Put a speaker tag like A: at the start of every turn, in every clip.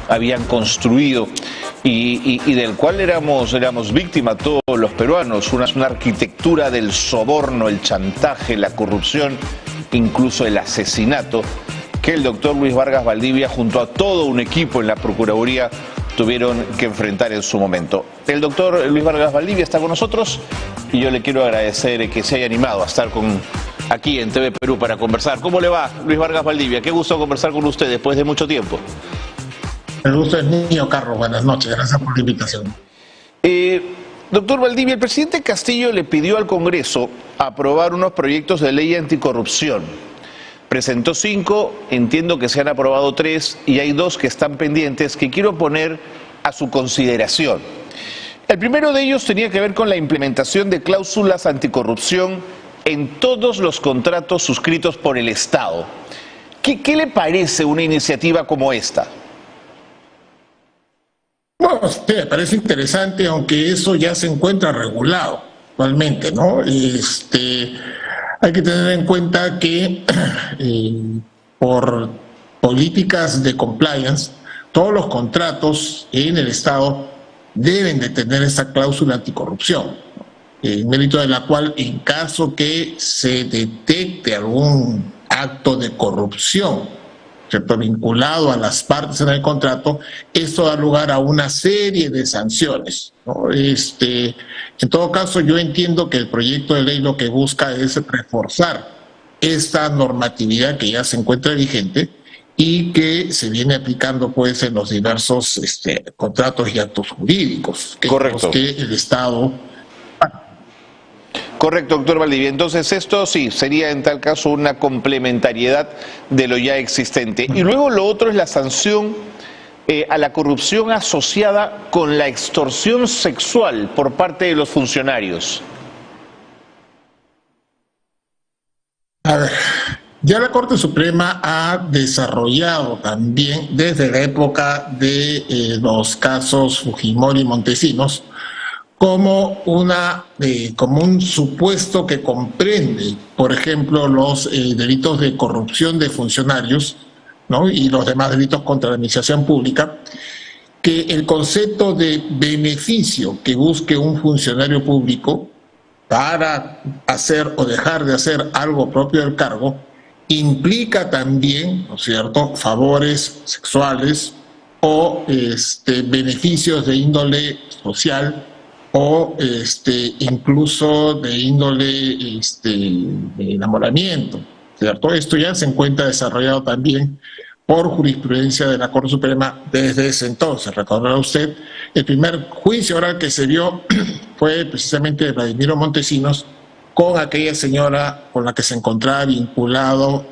A: habían construido y del cual éramos víctimas todos los peruanos, una arquitectura del soborno, el chantaje, la corrupción, incluso el asesinato, que el doctor Luis Vargas Valdivia junto a todo un equipo en la Procuraduría tuvieron que enfrentar en su momento. El doctor Luis Vargas Valdivia está con nosotros y yo le quiero agradecer que se haya animado a estar aquí en TV Perú para conversar. ¿Cómo le va, Luis Vargas Valdivia? Qué gusto conversar con usted después de mucho tiempo.
B: El gusto es mío, Carlos. Buenas noches. Gracias por la invitación.
A: Doctor Valdivia, el presidente Castillo le pidió al Congreso aprobar unos proyectos de ley anticorrupción. Presentó 5, entiendo que se han aprobado 3 y hay 2 que están pendientes que quiero poner a su consideración. El primero de ellos tenía que ver con la implementación de cláusulas anticorrupción en todos los contratos suscritos por el Estado. ¿Qué le parece una iniciativa como esta?
B: Bueno, sí, me parece interesante, aunque eso ya se encuentra regulado actualmente, ¿no? Hay que tener en cuenta que por políticas de compliance, todos los contratos en el Estado deben de tener esa cláusula anticorrupción, en mérito de la cual, en caso que se detecte algún acto de corrupción, ¿cierto?, vinculado a las partes en el contrato, esto da lugar a una serie de sanciones, ¿no? En todo caso, yo entiendo que el proyecto de ley lo que busca es reforzar esta normatividad que ya se encuentra vigente y que se viene aplicando pues en los diversos contratos y actos jurídicos que el Estado...
A: Correcto, doctor Valdivia. Entonces esto sí, sería en tal caso una complementariedad de lo ya existente. Y luego lo otro es la sanción a la corrupción asociada con la extorsión sexual por parte de los funcionarios.
B: A ver, ya la Corte Suprema ha desarrollado también desde la época de los casos Fujimori y Montesinos como un supuesto que comprende, por ejemplo, los delitos de corrupción de funcionarios, ¿no?, y los demás delitos contra la administración pública, que el concepto de beneficio que busque un funcionario público para hacer o dejar de hacer algo propio del cargo implica también, ¿no es cierto?, favores sexuales o beneficios de índole social o incluso de índole de enamoramiento, ¿cierto? Esto ya se encuentra desarrollado también por jurisprudencia de la Corte Suprema desde ese entonces. Recordará usted, el primer juicio oral que se dio fue precisamente de Vladimiro Montesinos con aquella señora con la que se encontraba vinculado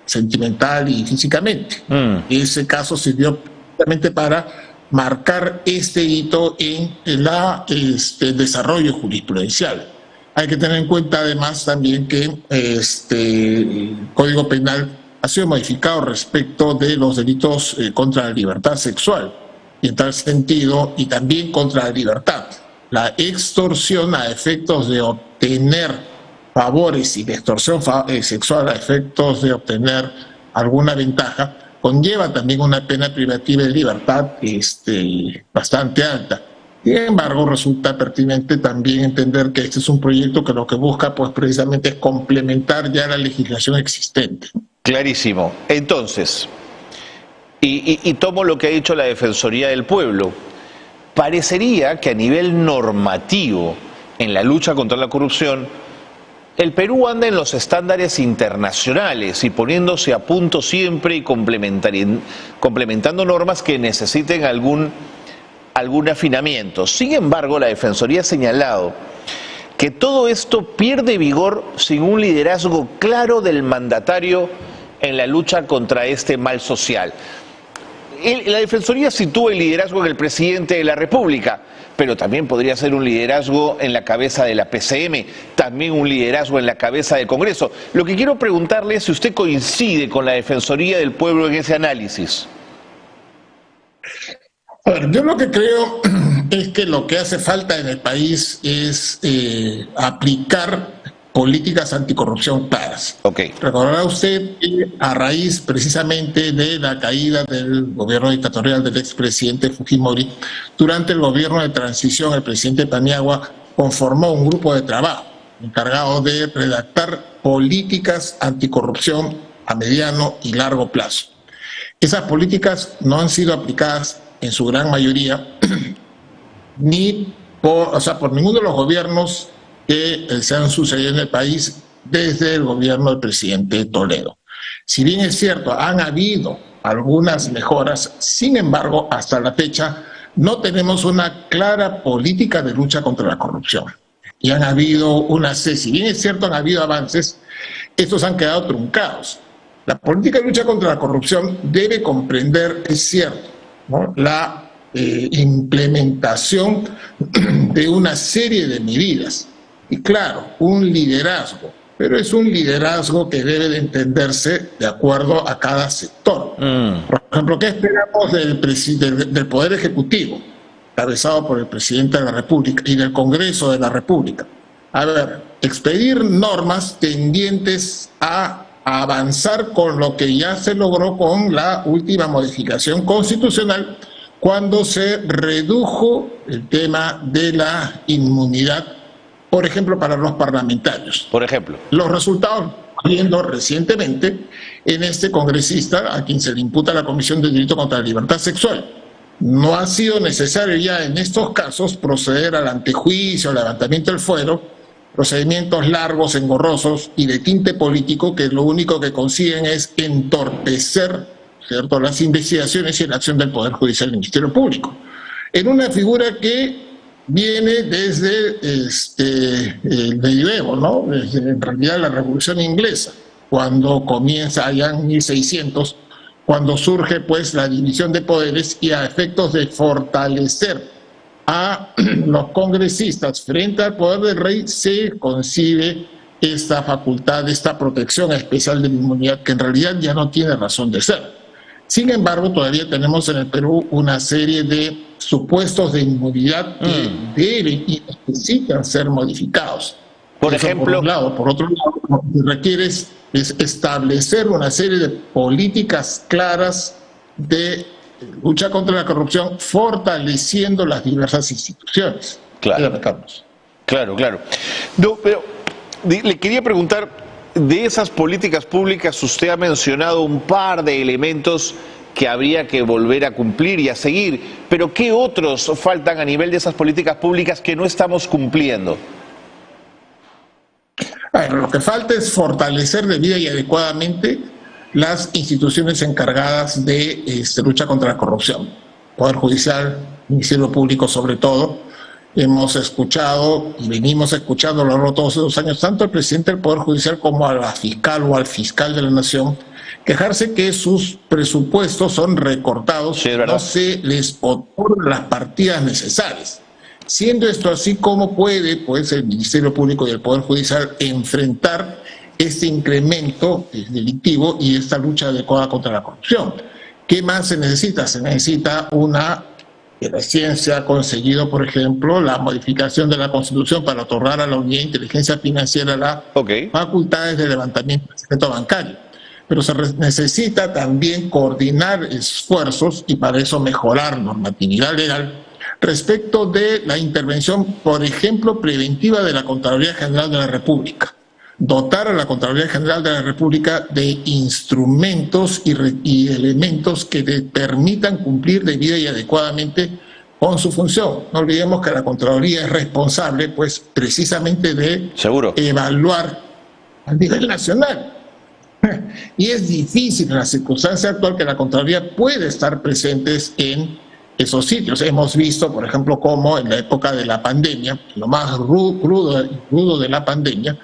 B: sentimental y físicamente. Ese caso sirvió precisamente para marcar este hito en el desarrollo jurisprudencial. Hay que tener en cuenta además también que el Código Penal ha sido modificado respecto de los delitos contra la libertad sexual, y en tal sentido, y también contra la libertad. La extorsión a efectos de obtener favores y la extorsión sexual a efectos de obtener alguna ventaja conlleva también una pena privativa de libertad bastante alta. Sin embargo, resulta pertinente también entender que este es un proyecto que lo que busca pues precisamente es complementar ya la legislación existente.
A: Clarísimo. Entonces, y tomo lo que ha dicho la Defensoría del Pueblo, parecería que a nivel normativo en la lucha contra la corrupción, el Perú anda en los estándares internacionales y poniéndose a punto siempre y complementando normas que necesiten algún afinamiento. Sin embargo, la Defensoría ha señalado que todo esto pierde vigor sin un liderazgo claro del mandatario en la lucha contra este mal social. La Defensoría sitúa el liderazgo en el presidente de la República, pero también podría ser un liderazgo en la cabeza de la PCM, también un liderazgo en la cabeza del Congreso. Lo que quiero preguntarle es si usted coincide con la Defensoría del Pueblo en ese análisis.
B: A ver, yo lo que creo es que lo que hace falta en el país es aplicar políticas anticorrupción claras.
A: Okay.
B: Recordará usted que a raíz precisamente de la caída del gobierno dictatorial del expresidente Fujimori, durante el gobierno de transición, el presidente Paniagua conformó un grupo de trabajo encargado de redactar políticas anticorrupción a mediano y largo plazo. Esas políticas no han sido aplicadas en su gran mayoría ni por ninguno de los gobiernos que se han sucedido en el país desde el gobierno del presidente Toledo. Si bien es cierto, han habido algunas mejoras, sin embargo, hasta la fecha no tenemos una clara política de lucha contra la corrupción. Y han habido si bien es cierto, han habido avances, estos han quedado truncados. La política de lucha contra la corrupción debe comprender, es cierto, ¿no?, la implementación de una serie de medidas. Y claro, un liderazgo, pero es un liderazgo que debe de entenderse de acuerdo a cada sector. Por ejemplo, ¿qué esperamos del Poder Ejecutivo, encabezado por el Presidente de la República y del Congreso de la República? A ver, expedir normas tendientes a avanzar con lo que ya se logró con la última modificación constitucional, cuando se redujo el tema de la inmunidad, por ejemplo, para los parlamentarios.
A: Por ejemplo.
B: Los resultados, viendo recientemente en este congresista a quien se le imputa la Comisión de Delito contra la Libertad Sexual. No ha sido necesario ya en estos casos proceder al antejuicio, al levantamiento del fuero, procedimientos largos, engorrosos y de tinte político que lo único que consiguen es entorpecer, ¿cierto?, las investigaciones y la acción del Poder Judicial y del Ministerio Público. En una figura que viene desde el medioevo, ¿no?, desde, en realidad, la Revolución Inglesa, cuando comienza allá en 1600, cuando surge pues la división de poderes y a efectos de fortalecer a los congresistas frente al poder del rey, se concibe esta facultad, esta protección especial de la inmunidad, que en realidad ya no tiene razón de ser. Sin embargo, todavía tenemos en el Perú una serie de supuestos de inmunidad que deben y necesitan ser modificados.
A: Por ejemplo,
B: por un lado. Por otro lado, lo que requiere es establecer una serie de políticas claras de lucha contra la corrupción, fortaleciendo las diversas instituciones.
A: Claro, claro. No, pero le quería preguntar, de esas políticas públicas usted ha mencionado un par de elementos que habría que volver a cumplir y a seguir, pero ¿qué otros faltan a nivel de esas políticas públicas que no estamos cumpliendo?
B: Lo que falta es fortalecer debida y adecuadamente las instituciones encargadas de lucha contra la corrupción. Poder Judicial, Ministerio Público sobre todo. Hemos escuchado y venimos escuchando a lo largo de todos esos años, tanto al presidente del Poder Judicial como a la fiscal o al fiscal de la Nación, quejarse que sus presupuestos son recortados, sí, no se les otorgan las partidas necesarias. Siendo esto así, ¿cómo puede pues el Ministerio Público y el Poder Judicial enfrentar este incremento delictivo y esta lucha adecuada contra la corrupción? ¿Qué más se necesita? Se necesita que recién se ha conseguido, por ejemplo, la modificación de la Constitución para otorgar a la Unidad de Inteligencia Financiera las facultades de levantamiento del secreto bancario. Pero se necesita también coordinar esfuerzos y para eso mejorar normatividad legal respecto de la intervención, por ejemplo, preventiva de la Contraloría General de la República. Dotar a la Contraloría General de la República de instrumentos y elementos que le permitan cumplir debida y adecuadamente con su función. No olvidemos que la Contraloría es responsable, pues, precisamente de evaluar a nivel nacional. Y es difícil en la circunstancia actual que la Contraloría pueda estar presentes en esos sitios. Hemos visto, por ejemplo, cómo en la época de la pandemia, lo más crudo de la pandemia,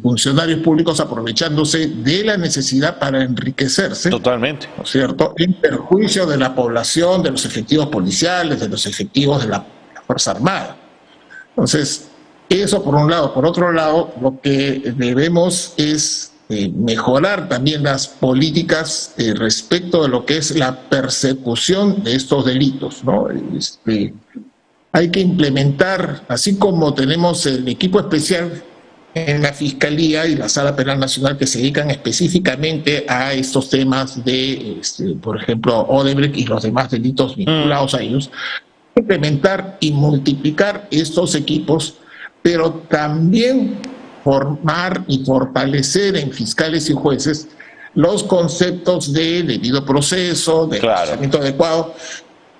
B: funcionarios públicos aprovechándose de la necesidad para enriquecerse,
A: totalmente,
B: ¿no es cierto?, en perjuicio de la población, de los efectivos policiales, de los efectivos de la Fuerza Armada. Entonces, eso por un lado. Por otro lado, lo que debemos es mejorar también las políticas respecto de lo que es la persecución de estos delitos, ¿no? hay que implementar, así como tenemos el equipo especial en la Fiscalía y la Sala Penal Nacional que se dedican específicamente a estos temas de, por ejemplo, Odebrecht y los demás delitos vinculados a ellos, implementar y multiplicar estos equipos, pero también formar y fortalecer en fiscales y jueces los conceptos de debido proceso, de procesamiento adecuado.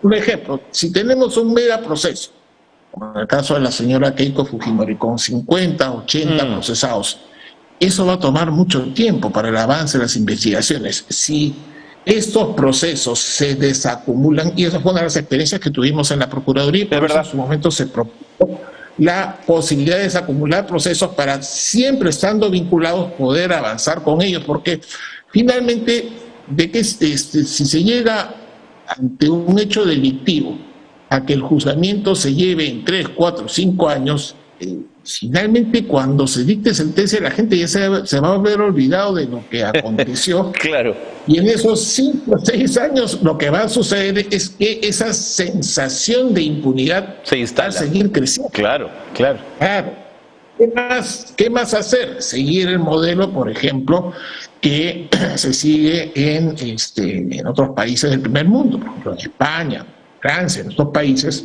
B: Un ejemplo, si tenemos un mega proceso, como en el caso de la señora Keiko Fujimori, con 50, 80 procesados, eso va a tomar mucho tiempo para el avance de las investigaciones. Si estos procesos se desacumulan, y esa fue una de las experiencias que tuvimos en la Procuraduría, por eso en su momento se propuso la posibilidad de desacumular procesos para siempre estando vinculados poder avanzar con ellos, porque finalmente de que si se llega ante un hecho delictivo a que el juzgamiento se lleve en 3, 4, 5 años, finalmente cuando se dicte sentencia la gente ya se va a haber olvidado de lo que aconteció.
A: Claro.
B: Y en esos 5 o 6 años lo que va a suceder es que esa sensación de impunidad
A: se instala.
B: Va a seguir creciendo.
A: Claro, claro.
B: Claro. ¿Qué más hacer? Seguir el modelo, por ejemplo, que se sigue en otros países del primer mundo, por ejemplo en España, Francia, en estos países.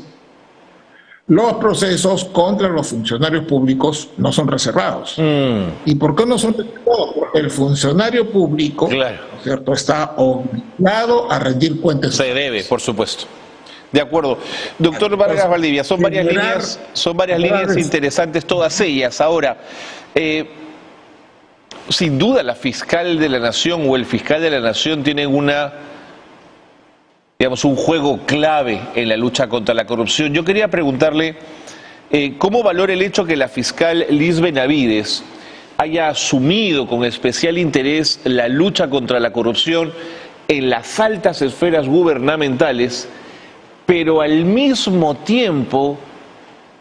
B: Los procesos contra los funcionarios públicos no son reservados. ¿Y por qué no son reservados? Porque el funcionario público,
A: claro,
B: ¿no es cierto?, está obligado a rendir cuentas.
A: Se debe, por supuesto. De acuerdo. Doctor Vargas Valdivia, son varias líneas interesantes, todas ellas. Ahora, sin duda la fiscal de la Nación o el fiscal de la Nación tienen un juego clave en la lucha contra la corrupción. Yo quería preguntarle cómo valora el hecho que la fiscal Liz Benavides haya asumido con especial interés la lucha contra la corrupción en las altas esferas gubernamentales, pero al mismo tiempo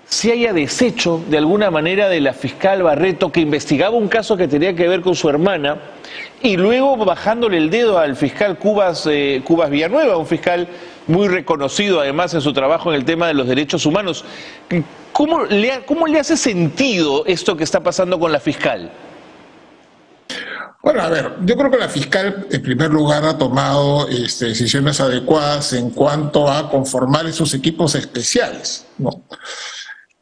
A: se haya deshecho de alguna manera de la fiscal Barreto, que investigaba un caso que tenía que ver con su hermana, y luego bajándole el dedo al fiscal Cubas Villanueva, un fiscal muy reconocido además en su trabajo en el tema de los derechos humanos. ¿Cómo le hace sentido esto que está pasando con la fiscal?
B: Bueno, a ver, yo creo que la fiscal en primer lugar ha tomado decisiones adecuadas en cuanto a conformar esos equipos especiales, ¿no?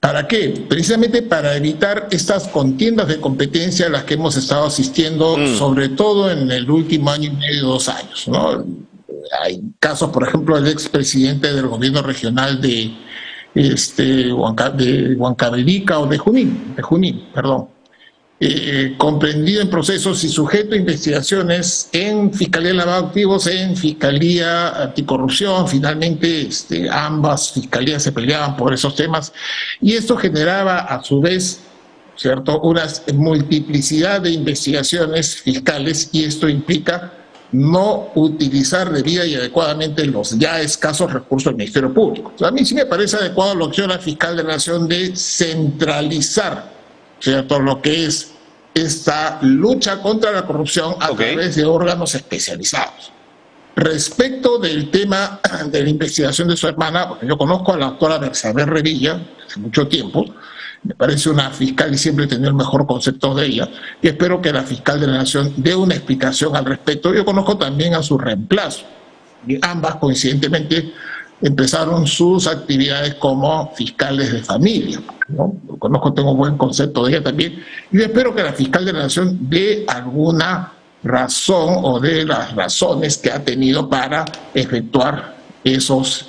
B: ¿Para qué? Precisamente para evitar estas contiendas de competencia a las que hemos estado asistiendo, sobre todo en el último año y medio, 2 años, ¿no? Hay casos, por ejemplo, del expresidente del gobierno regional de Huancavelica o de Junín, perdón. Comprendido en procesos y sujeto a investigaciones en Fiscalía de Lavado de Activos, en Fiscalía Anticorrupción. Finalmente ambas fiscalías se peleaban por esos temas y esto generaba a su vez, ¿cierto?, una multiplicidad de investigaciones fiscales, y esto implica no utilizar debida y adecuadamente los ya escasos recursos del Ministerio Público. A mí sí me parece adecuado lo que hizo la fiscal de la Nación de centralizar, ¿cierto?, lo que es esta lucha contra la corrupción a través de órganos especializados. Respecto del tema de la investigación de su hermana, yo conozco a la doctora Bersabe Revilla hace mucho tiempo, me parece una fiscal y siempre he tenido el mejor concepto de ella, y espero que la fiscal de la Nación dé una explicación al respecto. Yo conozco también a su reemplazo, y ambas coincidentemente empezaron sus actividades como fiscales de familia, ¿no? Lo conozco, tengo un buen concepto de ella también, y espero que la fiscal de la Nación dé alguna razón o de las razones que ha tenido para efectuar esos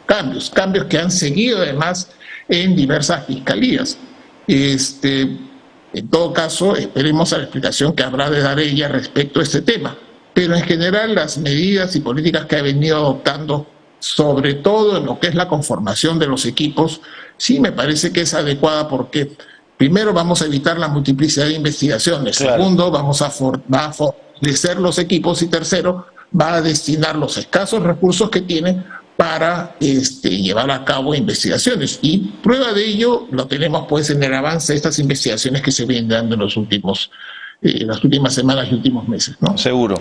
B: cambios que han seguido además en diversas fiscalías. En todo caso, esperemos a la explicación que habrá de dar ella respecto a este tema, pero en general las medidas y políticas que ha venido adoptando, sobre todo en lo que es la conformación de los equipos, sí me parece que es adecuada, porque primero vamos a evitar la multiplicidad de investigaciones, segundo va a fortalecer los equipos, y tercero va a destinar los escasos recursos que tiene para llevar a cabo investigaciones. Y prueba de ello lo tenemos pues en el avance de estas investigaciones que se vienen dando en los últimos las últimas semanas y últimos meses, ¿no?
A: Seguro.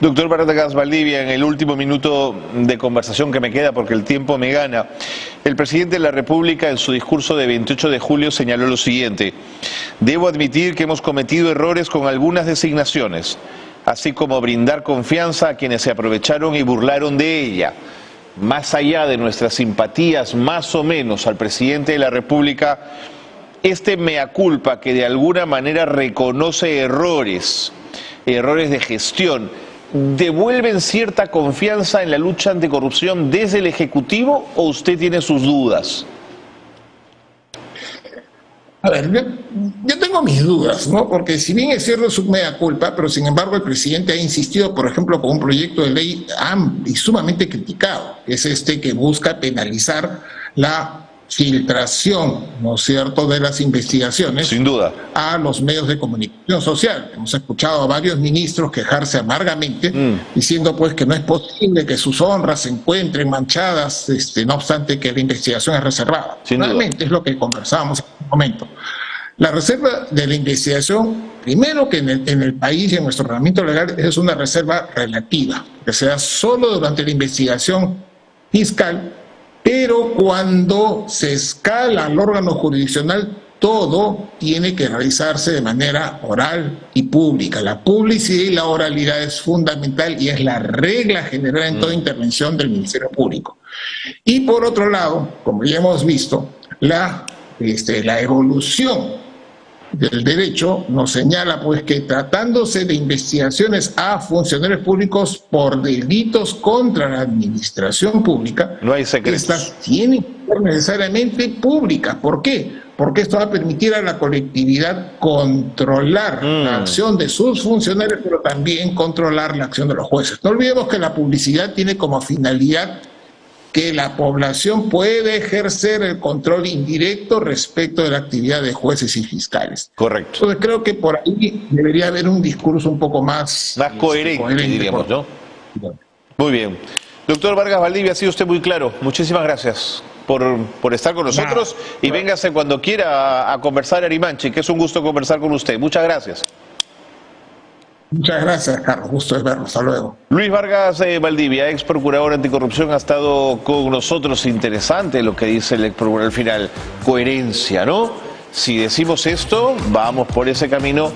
A: Doctor Vargas Valdivia, en el último minuto de conversación que me queda, porque el tiempo me gana, el presidente de la República en su discurso de 28 de julio señaló lo siguiente: debo admitir que hemos cometido errores con algunas designaciones, así como brindar confianza a quienes se aprovecharon y burlaron de ella. Más allá de nuestras simpatías más o menos al presidente de la República, este mea culpa que de alguna manera reconoce errores de gestión, ¿devuelven cierta confianza en la lucha anticorrupción desde el Ejecutivo o usted tiene sus dudas?
B: A ver, yo tengo mis dudas, ¿no? Porque si bien es cierto su mea culpa, pero sin embargo el presidente ha insistido, por ejemplo, con un proyecto de ley y sumamente criticado, que es este que busca penalizar la filtración, ¿no es cierto?, de las investigaciones,
A: sin duda,
B: a los medios de comunicación social. Hemos escuchado a varios ministros quejarse amargamente, diciendo pues que no es posible que sus honras se encuentren manchadas, no obstante que la investigación es reservada. Realmente es lo que conversábamos en un momento. La reserva de la investigación, primero que en el país y en nuestro ordenamiento legal, es una reserva relativa, que se da solo durante la investigación fiscal, pero cuando se escala al órgano jurisdiccional, todo tiene que realizarse de manera oral y pública. La publicidad y la oralidad es fundamental y es la regla general en toda intervención del Ministerio Público. Y por otro lado, como ya hemos visto, la evolución del derecho nos señala pues que tratándose de investigaciones a funcionarios públicos por delitos contra la administración pública,
A: no hay secretos.
B: Estas tienen que ser necesariamente públicas. ¿Por qué? Porque esto va a permitir a la colectividad controlar la acción de sus funcionarios, pero también controlar la acción de los jueces. No olvidemos que la publicidad tiene como finalidad que la población puede ejercer el control indirecto respecto de la actividad de jueces y fiscales.
A: Correcto.
B: Entonces creo que por ahí debería haber un discurso un poco más
A: coherente, diríamos, ¿no? Muy bien. Doctor Vargas Valdivia, ha sido usted muy claro. Muchísimas gracias por estar con nosotros y véngase cuando quiera a conversar a Arimanchi, que es un gusto conversar con usted. Muchas gracias.
B: Muchas gracias, Carlos. Gusto de verlo. Hasta luego.
A: Luis Vargas Valdivia, ex procurador anticorrupción, ha estado con nosotros. Interesante lo que dice el ex procurador al final. Coherencia, ¿no? Si decimos esto, vamos por ese camino